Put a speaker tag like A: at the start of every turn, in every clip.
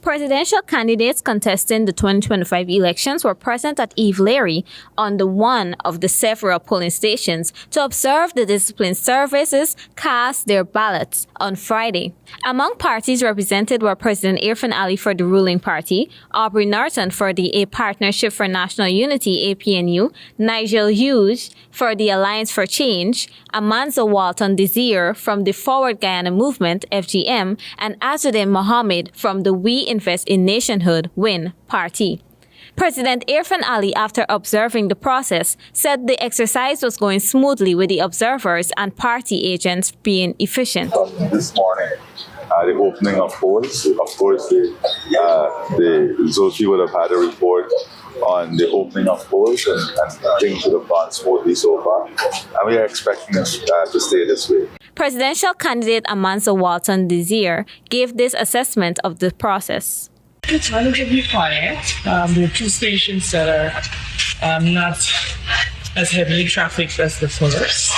A: Presidential candidates contesting the 2025 elections were present at Eve Leary on one of the several polling stations to observe the discipline services cast their ballots on Friday. Among parties represented were President Irfaan Ali for the ruling party, Aubrey Norton for the A Partnership for National Unity APNU, Nigel Hughes for the Alliance for Change, Amanza Walton-Desir from the Forward Guyana Movement FGM, and Azruddin Mohamed from the We Invest in Nationhood WIN party. President Irfaan Ali, after observing the process, said the exercise was going smoothly with the observers and party agents being efficient.
B: This morning, the opening of polls, of course, the Zulfi would have had a report on the opening of polls and things would have gone smoothly so far. And we are expecting it to stay this way.
A: Presidential candidate Amanza Walton-Desir gave this assessment of the process.
C: It's relatively quiet. There are two stations that are not as heavily trafficked as the first.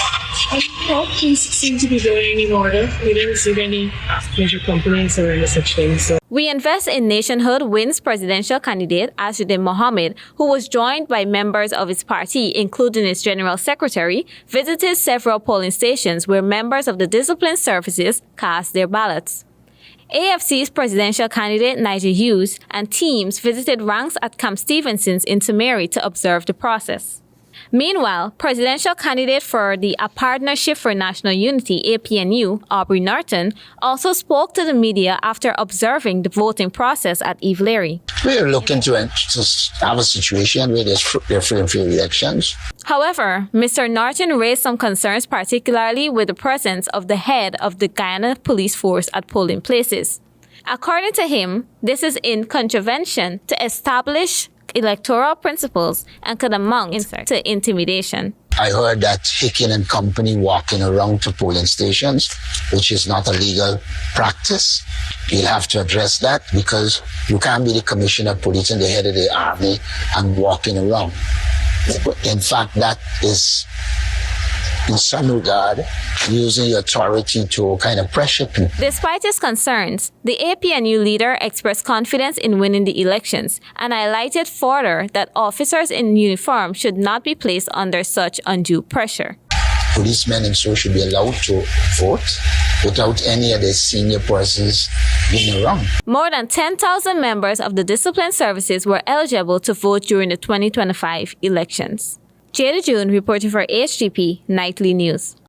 C: Things seem to be going in order. We didn't see any major complaints or any such thing. So.
A: We Invest in Nationhood WIN's presidential candidate, Azruddin Mohamed, who was joined by members of his party, including its general secretary, visited several polling stations where members of the discipline services cast their ballots. AFC's presidential candidate Nigel Hughes and teams visited ranks at Camp Stevenson's in Tamari to observe the process. Meanwhile, presidential candidate for the A Partnership for National Unity APNU, Aubrey Norton, also spoke to the media after observing the voting process at Eve Leary.
D: We are looking to have a situation where there's free and fair elections.
A: However, Mr. Norton raised some concerns, particularly with the presence of the head of the Guyana police force at polling places. According to him, this is in contravention to established electoral principles and could amount to intimidation.
D: I heard that Hicken and company walking around to polling stations, which is not a legal practice. You'll have to address that because you can't be the commissioner of police and the head of the army and walking around. In fact, that is, in some regard, using your authority to kind of pressure people.
A: Despite his concerns, the APNU leader expressed confidence in winning the elections and highlighted further that officers in uniform should not be placed under such undue pressure.
D: Policemen and so should be allowed to vote without any of the senior persons being around.
A: More than 10,000 members of the discipline services were eligible to vote during the 2025 elections. Jada June reporting for HGP Nightly News.